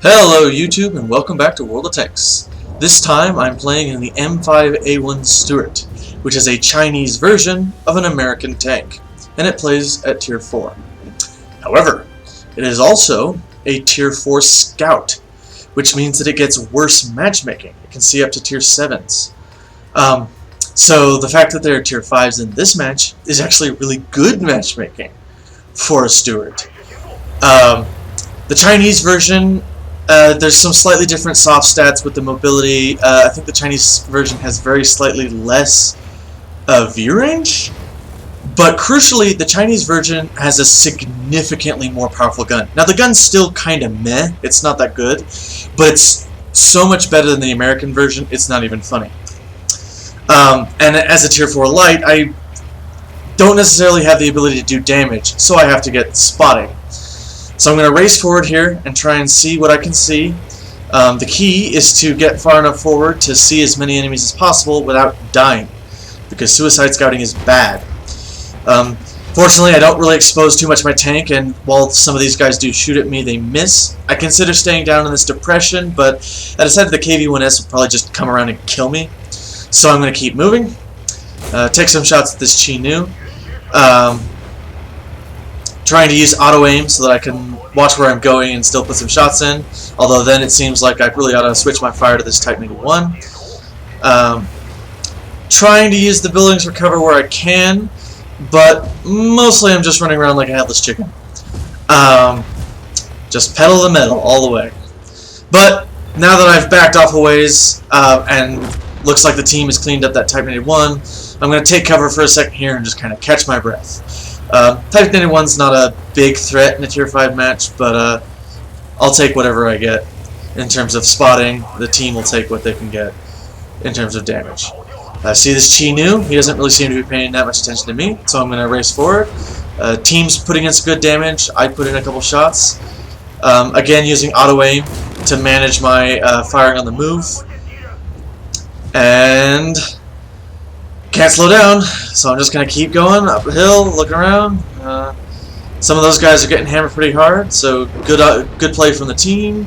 Hello YouTube and welcome back to World of Tanks. This time I'm playing in the M5A1 Stuart, which is a Chinese version of an American tank, and it plays at Tier 4. However, it is also a Tier 4 Scout, which means that it gets worse matchmaking. It can see up to Tier 7s. So the fact that there are Tier 5s in this match is actually really good matchmaking for a Stuart. The Chinese version, there's some slightly different soft stats with the mobility. I think the Chinese version has very slightly less view range, but crucially, the Chinese version has a significantly more powerful gun. Now, the gun's still kind of meh, it's not that good, but it's so much better than the American version, it's not even funny. And as a Tier 4 Light, I don't necessarily have the ability to do damage, so I have to get spotting. So I'm going to race forward here and try and see what I can see. The key is to get far enough forward to see as many enemies as possible without dying, because suicide scouting is bad. Fortunately, I don't really expose too much of my tank, and while some of these guys do shoot at me, they miss. I consider staying down in this depression, but I decided the KV-1S will probably just come around and kill me. So I'm going to keep moving, take some shots at this Chi-Nu. Trying to use auto-aim so that I can watch where I'm going and still put some shots in, although then it seems like I really ought to switch my fire to this Type 91. Trying to use the buildings for cover where I can, but mostly I'm just running around like a headless chicken. Just pedal the metal all the way. But now that I've backed off a ways, and looks like the team has cleaned up that Type 91, I'm going to take cover for a second here and just kind of catch my breath. Type 91's not a big threat in a Tier 5 match, but I'll take whatever I get in terms of spotting. The team will take what they can get in terms of damage. I see this Chi-Nu. He doesn't really seem to be paying that much attention to me, so I'm going to race forward. Team's putting in some good damage. I put in a couple shots. Again, using auto-aim to manage my firing on the move. And can't slow down, so I'm just going to keep going up a hill, look around. Some of those guys are getting hammered pretty hard, so good play from the team.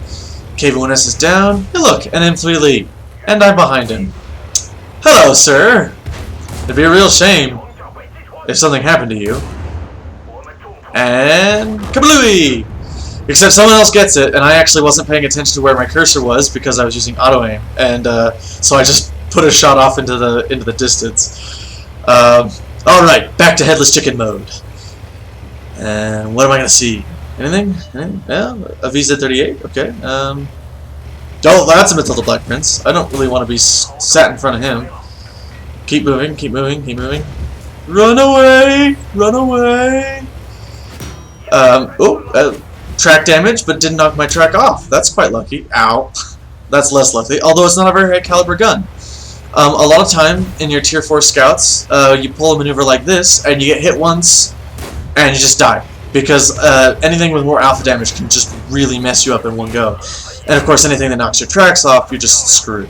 KV-1S is down. Hey look, an M3 lead, and I'm behind him. Hello, sir. It'd be a real shame if something happened to you. And kablooey! Except someone else gets it, and I actually wasn't paying attention to where my cursor was because I was using auto-aim, and so I just put a shot off into the distance. Alright, back to headless chicken mode. And what am I going to see? Anything? Yeah, a VZ38? Okay. Oh, that's a Matilda Black Prince. I don't really want to be sat in front of him. Keep moving, keep moving, keep moving. Run away! Run away! Track damage, but didn't knock my track off. That's quite lucky. Ow. That's less lucky, although it's not a very high caliber gun. A lot of time in your Tier 4 Scouts, you pull a maneuver like this, and you get hit once, and you just die. Because anything with more alpha damage can just really mess you up in one go. And of course, anything that knocks your tracks off, you're just screwed.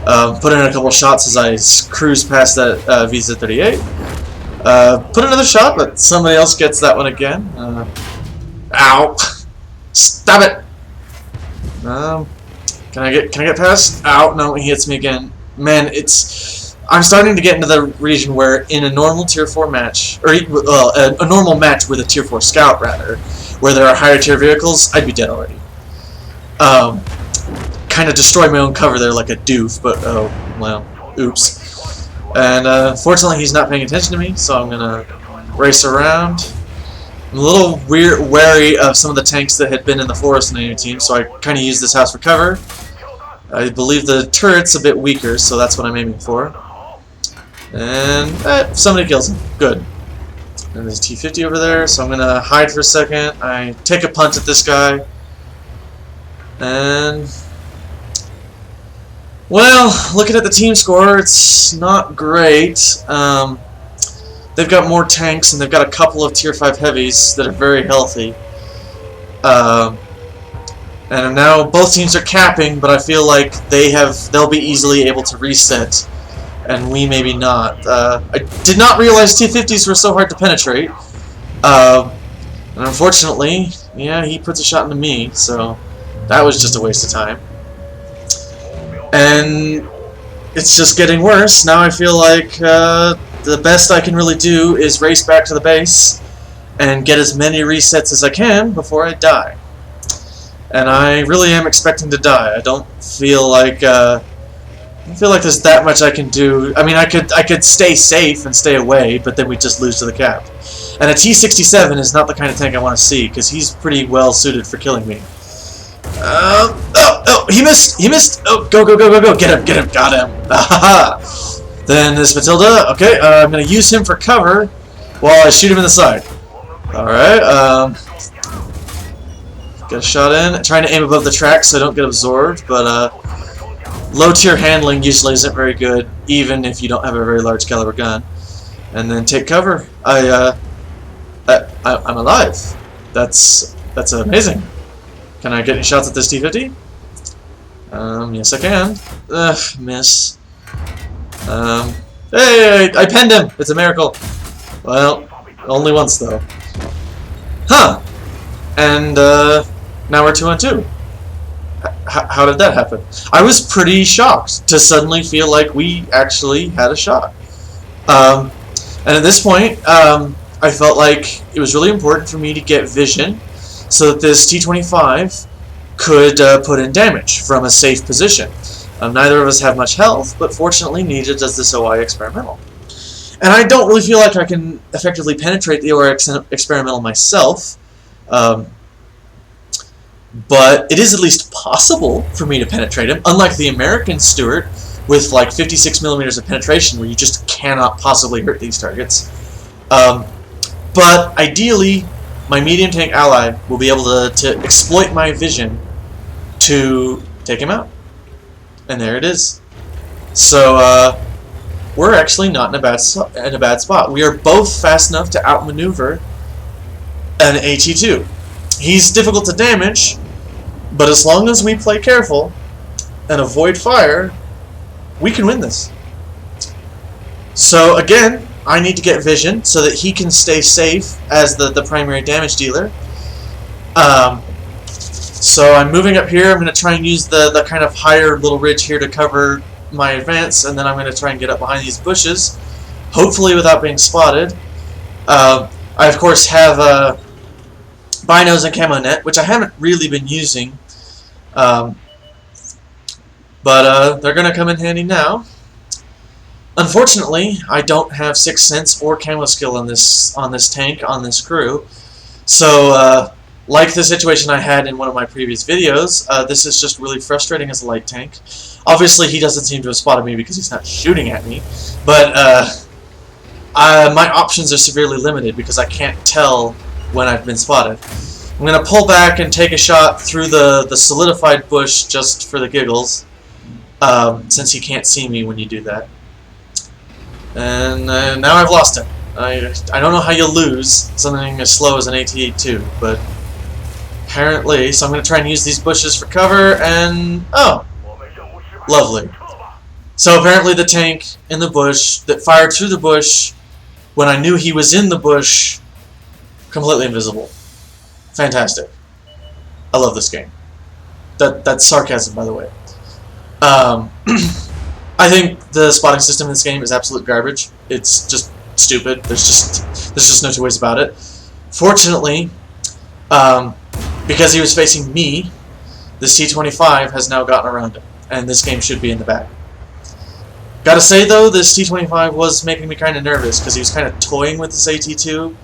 Put in a couple shots as I cruise past that VZ38. Put another shot, but somebody else gets that one again. Ow! Stop it! Can I get past? Ow! No, he hits me again. Man, I'm starting to get into the region where in a normal Tier 4 match, or a normal match with a Tier 4 Scout rather, where there are higher tier vehicles, I'd be dead already. Kind of destroy my own cover there like a doof, but oh well, oops. And fortunately, he's not paying attention to me, so I'm gonna race around. I'm a little wary of some of the tanks that had been in the forest in the enemy team, so I kind of used this house for cover. I believe the turret's a bit weaker, so that's what I'm aiming for. And somebody kills him. Good. And there's a T-50 over there, so I'm going to hide for a second. I take a punt at this guy. And well, looking at the team score, it's not great. They've got more tanks, and they've got a couple of Tier 5 heavies that are very healthy. And now both teams are capping, but I feel like they'll be easily able to reset, and we maybe not. I did not realize T-50s were so hard to penetrate. And unfortunately, yeah, he puts a shot into me, so That was just a waste of time. And it's just getting worse. Now I feel like the best I can really do is race back to the base and get as many resets as I can before I die. And I really am expecting to die. I don't feel like there's that much I can do. I mean, I could stay safe and stay away, but then we just lose to the cap. And a T-67 is not the kind of tank I want to see, because he's pretty well suited for killing me. Oh, he missed! He missed! Oh, go, get him, got him! Then this Matilda, okay, I'm gonna use him for cover while I shoot him in the side. Alright, get a shot in, trying to aim above the track so I don't get absorbed, but low tier handling usually isn't very good, even if you don't have a very large caliber gun. And then take cover. I'm alive. That's amazing. Can I get any shots at this T-50? Yes I can. Ugh, miss. Hey, I penned him! It's a miracle. Well, only once though. Huh! And, now we're 2-2. How did that happen? I was pretty shocked to suddenly feel like we actually had a shot. And at this point, I felt like it was really important for me to get vision so that this T-25 could put in damage from a safe position. Neither of us have much health, but fortunately neither does this OI experimental. And I don't really feel like I can effectively penetrate the OI experimental myself, but it is at least possible for me to penetrate him, unlike the American Stuart with like 56 millimeters of penetration where you just cannot possibly hurt these targets. But ideally, my medium tank ally will be able to exploit my vision to take him out. And there it is. So we're actually not in a bad spot. We are both fast enough to outmaneuver an AT-2. He's difficult to damage, but as long as we play careful and avoid fire, we can win this. So again, I need to get vision so that he can stay safe as the primary damage dealer. So I'm moving up here. I'm going to try and use the kind of higher little ridge here to cover my advance, and then I'm going to try and get up behind these bushes, hopefully without being spotted. I of course have binos and camo net, which I haven't really been using, but they're going to come in handy now. Unfortunately, I don't have Sixth Sense or camo skill on this tank, on this crew, so like the situation I had in one of my previous videos, this is just really frustrating as a light tank. Obviously, he doesn't seem to have spotted me because he's not shooting at me, but my options are severely limited because I can't tell when I've been spotted. I'm going to pull back and take a shot through the solidified bush just for the giggles, since he can't see me when you do that. And now I've lost him. I don't know how you lose something as slow as an AT-2, but apparently, so I'm going to try and use these bushes for cover, and oh, lovely. So apparently the tank in the bush that fired through the bush when I knew he was in the bush, completely invisible. Fantastic. I love this game. That's sarcasm, by the way. I think the spotting system in this game is absolute garbage. It's just stupid. There's just no two ways about it. Fortunately, because he was facing me, this T-25 has now gotten around him, and this game should be in the bag. Gotta say though, this T-25 was making me kind of nervous because he was kind of toying with this AT-2.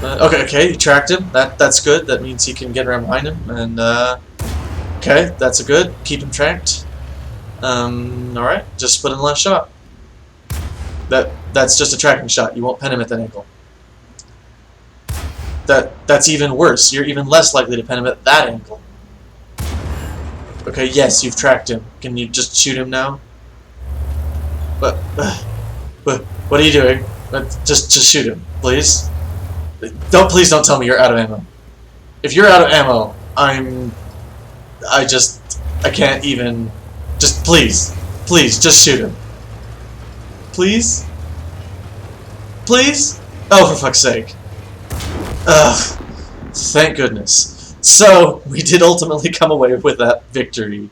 Okay, he tracked him. That's good. That means he can get around behind him, and okay, that's a good. Keep him tracked. Alright, just put in the last shot. That's just a tracking shot. You won't pen him at that angle. That's even worse. You're even less likely to pen him at that angle. Okay, yes, you've tracked him. Can you just shoot him now? What are you doing? Just shoot him, please. Please don't tell me you're out of ammo. If you're out of ammo, I can't even. Just please, just shoot him. Please? Please? Oh, for fuck's sake. Ugh. Thank goodness. So, we did ultimately come away with that victory.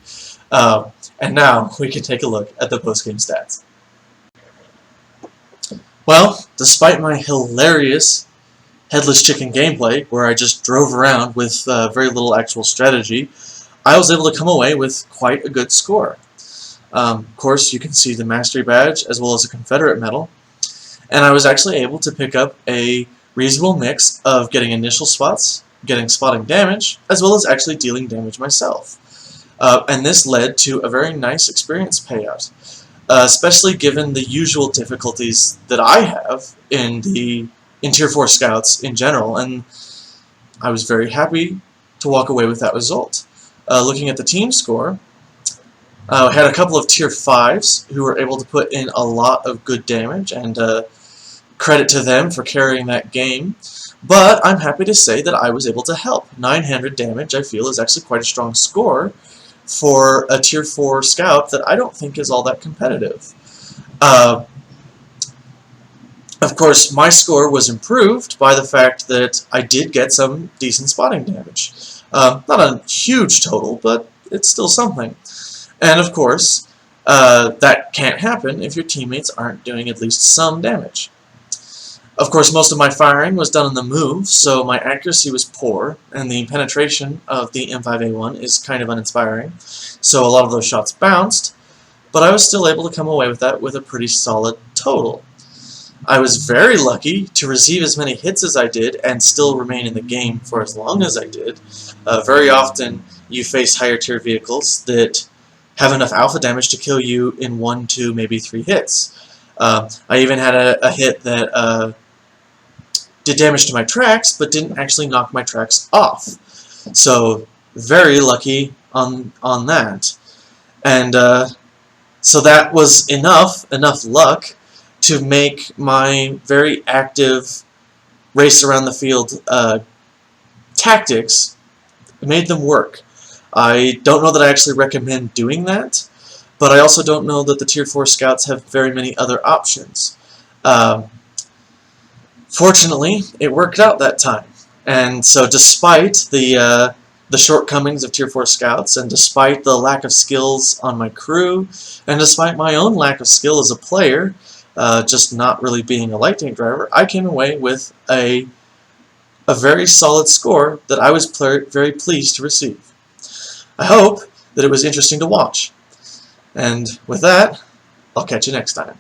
And now, we can take a look at the post-game stats. Well, despite my hilarious Headless Chicken gameplay, where I just drove around with very little actual strategy, I was able to come away with quite a good score. Of course, you can see the Mastery Badge as well as a Confederate Medal, and I was actually able to pick up a reasonable mix of getting initial spots, getting spotting damage, as well as actually dealing damage myself. And this led to a very nice experience payout, especially given the usual difficulties that I have in Tier 4 Scouts in general, and I was very happy to walk away with that result. Looking at the team score, I had a couple of Tier 5s who were able to put in a lot of good damage, and credit to them for carrying that game. But I'm happy to say that I was able to help. 900 damage, I feel, is actually quite a strong score for a Tier 4 Scout that I don't think is all that competitive. Of course, my score was improved by the fact that I did get some decent spotting damage. Not a huge total, but it's still something. And of course, that can't happen if your teammates aren't doing at least some damage. Of course, most of my firing was done on the move, so my accuracy was poor, and the penetration of the M5A1 is kind of uninspiring, so a lot of those shots bounced, but I was still able to come away with that with a pretty solid total. I was very lucky to receive as many hits as I did and still remain in the game for as long as I did. Very often you face higher tier vehicles that have enough alpha damage to kill you in 1, 2, maybe 3 hits. I even had a hit that did damage to my tracks, but didn't actually knock my tracks off. So, very lucky on that. And so that was enough luck to make my very active race around the field tactics, made them work. I don't know that I actually recommend doing that, but I also don't know that the Tier 4 Scouts have very many other options. Fortunately, it worked out that time, and so despite the shortcomings of Tier 4 Scouts, and despite the lack of skills on my crew, and despite my own lack of skill as a player, just not really being a light tank driver, I came away with a very solid score that I was very pleased to receive. I hope that it was interesting to watch, and with that, I'll catch you next time.